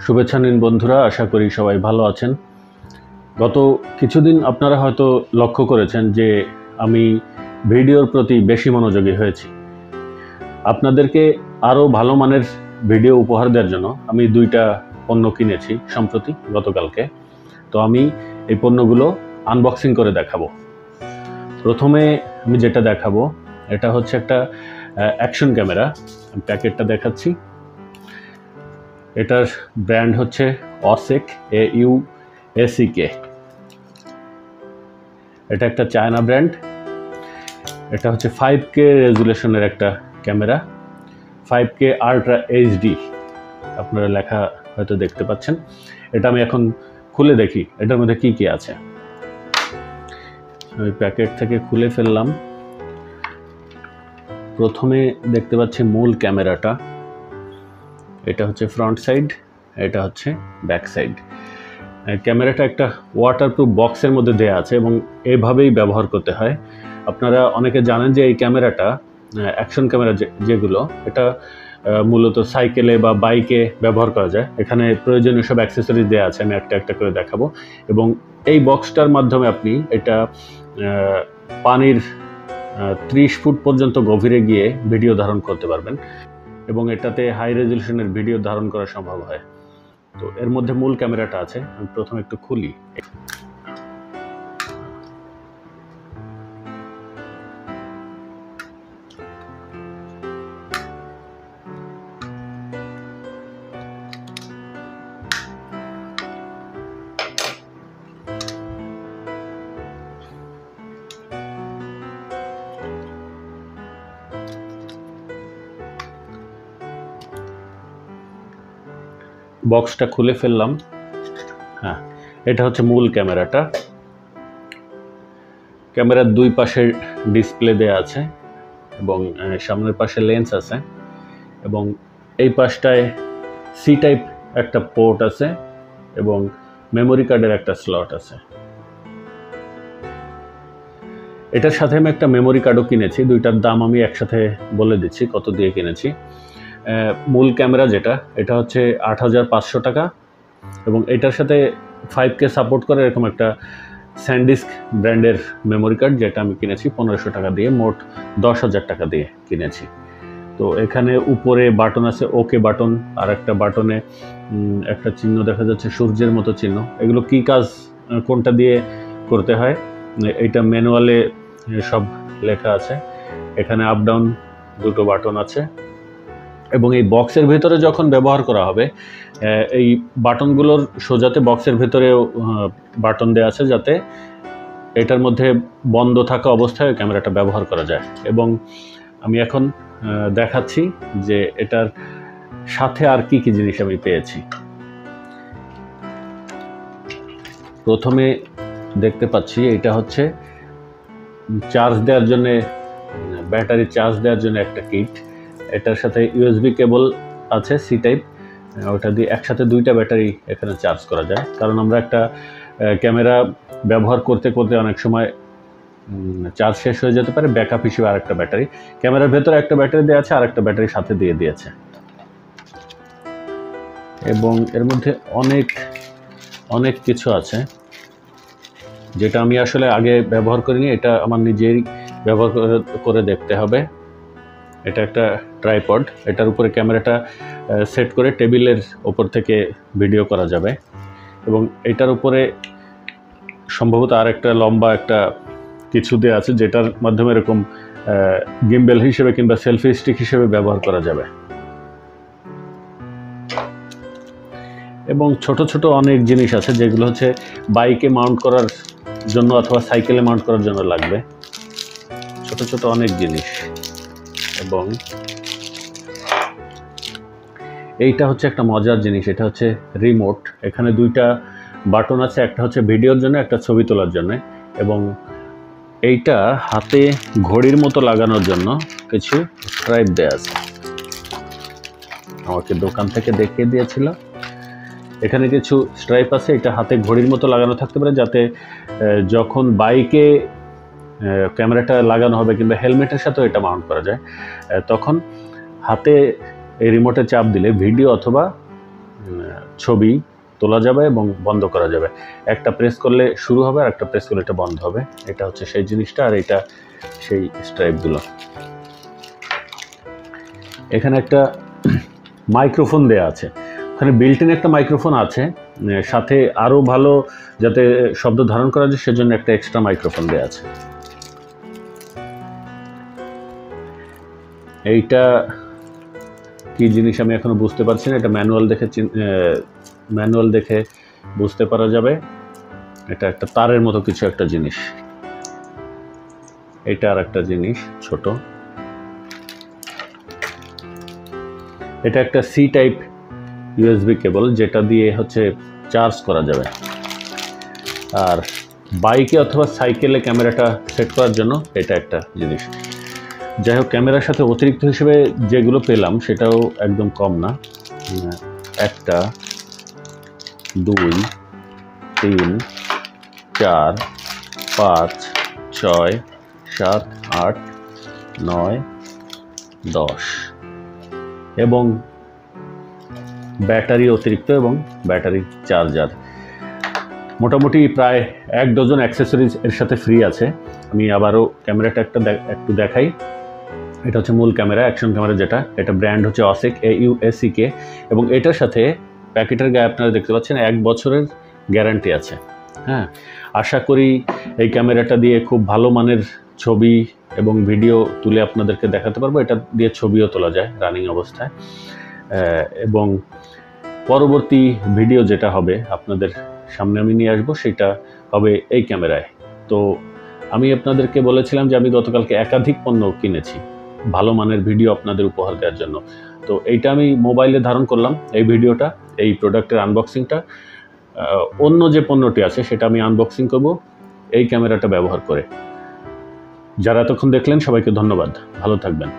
শুভেচ্ছা নিন বন্ধুরা, আশা করি সবাই ভালো আছেন। গত কিছুদিন আপনারা হয়তো লক্ষ্য করেছেন যে আমি ভিডিওর প্রতি বেশি মনোযোগী হয়েছি। আপনাদেরকে আরও ভালো মানের ভিডিও উপহার দেওয়ার জন্য আমি 2টা পণ্য কিনেছি সম্প্রতি গতকালকে। তো আমি এই পণ্যগুলো আনবক্সিং করে দেখাবো। প্রথমে আমি যেটা দেখাবো এটা হচ্ছে একটা অ্যাকশন ক্যামেরা। প্যাকেটটা দেখাচ্ছি। এটার ব্র্যান্ড হচ্ছে অসেক, AUSEK। এটা একটা চায়না ব্র্যান্ড। এটা হচ্ছে 5K রেজুলেশনের একটা ক্যামেরা, 5K আল্ট্রা HD আপনারা লেখা হয়তো দেখতে পাচ্ছেন। এটা আমি এখন খুলে দেখি এটার মধ্যে কি কি আছে। আমি প্যাকেট থেকে খুলে ফেললাম। প্রথমে দেখতে পাচ্ছি মূল ক্যামেরাটা। এটা হচ্ছে ফ্রন্ট সাইড, এটা হচ্ছে ব্যাক সাইড। ক্যামেরাটা একটা ওয়াটারপ্রুফ বক্সের মধ্যে দেয়া আছে এবং এভাবেই ব্যবহার করতে হয়। আপনারা অনেকে জানেন যে এই ক্যামেরাটা অ্যাকশন ক্যামেরা যেগুলো এটা মূলত সাইকেলে বা বাইকে ব্যবহার করা যায়। এখানে প্রয়োজনীয় সব অ্যাক্সেসরিজ দেওয়া আছে, আমি একটা একটা করে দেখাবো। এবং এই বক্সটার মাধ্যমে আপনি এটা পানির 30 ফুট পর্যন্ত গভীরে গিয়ে ভিডিও ধারণ করতে পারবেন এবং এটাতে হাই রেজলিউশনের ভিডিও ধারণ করা সম্ভব হয়। তো এর মধ্যে মূল ক্যামেরাটা আছে। আমি প্রথমে একটু খুলি। বক্সটা খুলে ফেললাম। হ্যাঁ, এটা হচ্ছে মূল ক্যামেরাটা। ক্যামেরার 2 পাশে ডিসপ্লে দেয়া আছে এবং সামনের পাশে লেন্স আছে এবং এই পাশটায় সি টাইপ একটা পোর্ট আছে এবং মেমোরি কার্ডের একটা স্লট আছে। এটার সাথে আমি একটা মেমোরি কার্ডও কিনেছি। 2টার দাম আমি একসাথে বলে দিচ্ছি কত দিয়ে কিনেছি। মূল ক্যামেরা যেটা, এটা হচ্ছে 8,500 টাকা এবং এটার সাথে 5K সাপোর্ট করে এরকম একটা স্যান্ডিস্ক ব্র্যান্ডের মেমোরি কার্ড, যেটা আমি কিনেছি 1500 টাকা দিয়ে, মোট 10,000 টাকা দিয়ে কিনেছি। তো এখানে উপরে বাটন আছে, ওকে বাটন, আর একটা বাটনে একটা চিহ্ন দেখা যাচ্ছে, সূর্যের মতো চিহ্ন। এগুলো কি কাজ, কোনটা দিয়ে করতে হয়, এইটা ম্যানুয়ালে সব লেখা আছে। এখানে আপ ডাউন 2টো বাটন আছে এবং এই বক্সের ভেতরে যখন ব্যবহার করা হবে এই বাটনগুলোর সোজাতে বক্সের ভেতরেও বাটন দেওয়া আছে, যাতে এটার মধ্যে বন্ধ থাকা অবস্থায় ক্যামেরাটা ব্যবহার করা যায়। এবং আমি এখন দেখাচ্ছি যে এটার সাথে আর কি কি জিনিস আমি পেয়েছি। প্রথমে দেখতে পাচ্ছি এটা হচ্ছে চার্জ দেওয়ার জন্য, ব্যাটারি চার্জ দেওয়ার জন্য একটা কিট। এটার সাথে USB কেবল আছে, সি টাইপ। ওটা দিয়ে একসাথে 2টা ব্যাটারি এখানে চার্জ করা যায়, কারণ আমরা একটা ক্যামেরা ব্যবহার করতে করতে অনেক সময় চার্জ শেষ হয়ে যেতে পারে। ব্যাকআপ হিসেবে আরেকটা ব্যাটারি ক্যামেরার ভেতরে একটা ব্যাটারি দেওয়া আছে, আরেকটা ব্যাটারি সাথে দিয়ে দিয়েছে। এবং এর মধ্যে অনেক অনেক কিছু আছে যেটা আমি আসলে আগে ব্যবহার করিনি। এটা আমার নিজেই ব্যবহার করে দেখতে হবে। এটা একটা ট্রাইপড, এটার উপরে ক্যামেরাটা সেট করে টেবিলের ওপর থেকে ভিডিও করা যাবে এবং এটার উপরে সম্ভবত আর একটা লম্বা একটা কিছু দেওয়া আছে, যেটার মাধ্যমে এরকম গিম্বেল হিসেবে কিংবা সেলফি স্টিক হিসেবে ব্যবহার করা যাবে। এবং ছোট ছোট অনেক জিনিস আছে যেগুলো হচ্ছে বাইকে মাউন্ট করার জন্য অথবা সাইকেলে মাউন্ট করার জন্য লাগবে, ছোট ছোট অনেক জিনিস। এবং এইটা হচ্ছে একটা মজার জিনিস, এটা হচ্ছে রিমোট। এখানে 2টা বাটন আছে, একটা হচ্ছে ভিডিওর জন্য, একটা ছবি তোলার জন্য। এবং এইটা হাতে ঘড়ির মতো লাগানোর জন্য কিছু স্ট্রাইপ দেওয়া আছে, আমাকে দোকান থেকে দেখিয়ে দিয়েছিল। এখানে কিছু স্ট্রাইপ আছে, এটা হাতে ঘড়ির মতো লাগানো থাকতে পারে, যাতে যখন বাইকে ক্যামেরাটা লাগানো হবে কিংবা হেলমেটের সাথেও এটা মাউন্ট করা যায়, তখন হাতে এই রিমোটে চাপ দিলে ভিডিও অথবা ছবি তোলা যাবে এবং বন্ধ করা যাবে। একটা প্রেস করলে শুরু হবে আর একটা প্রেস করলে এটা বন্ধ হবে। এটা হচ্ছে সেই জিনিসটা, আর এটা সেই স্ট্রাইপগুলো। এখানে একটা মাইক্রোফোন দেয়া আছে, ওখানে বিল্ট ইন একটা মাইক্রোফোন আছে, সাথে আরও ভালো যাতে শব্দ ধারণ করা যায় সেজন্য একটা এক্সট্রা মাইক্রোফোন দেয়া আছে। এইটা কি জিনিস আমি এখনো বুঝতে পারছি না, এটা ম্যানুয়াল দেখে বুঝতে পারা যাবে। এটা একটা তারের মতো কিছু একটা জিনিস। এটা আর একটা জিনিস ছোট, এটা একটা সি টাইপ ইউএসবি কেবল, যেটা দিয়ে হচ্ছে চার্জ করা যাবে। আর বাইকে অথবা সাইকেলে ক্যামেরাটা সেট করার জন্য এটা একটা জিনিস। যাই হোক, ক্যামেরার সাথে অতিরিক্ত হিসেবে যেগুলো পেলাম সেটাও একদম কম না। 1 2 3 4 5 6 7 8 9 10 এবং ব্যাটারি অতিরিক্ত এবং ব্যাটারি চার্জার। মোটামুটি প্রায় 1 ডজন অ্যাক্সেসরিজ এর সাথে ফ্রি আছে। আমি আবারও ক্যামেরাটা একটু দেখাই। এটা হচ্ছে মূল ক্যামেরা, অ্যাকশন ক্যামেরা যেটা, এটা ব্র্যান্ড হচ্ছে অসেক, AUSEK, এবং এটার সাথে প্যাকেটের গায়ে আপনারা দেখতে পাচ্ছেন 1 বছরের গ্যারান্টি আছে। হ্যাঁ, আশা করি এই ক্যামেরাটা দিয়ে খুব ভালো মানের ছবি এবং ভিডিও তুলে আপনাদেরকে দেখাতে পারবো। এটা দিয়ে ছবিও তোলা যায় রানিং অবস্থায়, এবং পরবর্তী ভিডিও যেটা হবে আপনাদের সামনে আমি নিয়ে আসবো, সেটা হবে এই ক্যামেরায়। তো আমি আপনাদেরকে বলেছিলাম যে আমি গতকালকে একাধিক পণ্য কিনেছি ভালো মানের ভিডিও আপনাদের উপহার দেওয়ার জন্য। তো এইটা আমি মোবাইলে ধারণ করলাম, এই ভিডিওটা, এই প্রোডাক্টের আনবক্সিংটা। অন্য যে পণ্যটি আছে সেটা আমি আনবক্সিং করব এই ক্যামেরাটা ব্যবহার করে। যারা এতক্ষণ দেখলেন সবাইকে ধন্যবাদ, ভালো থাকবেন।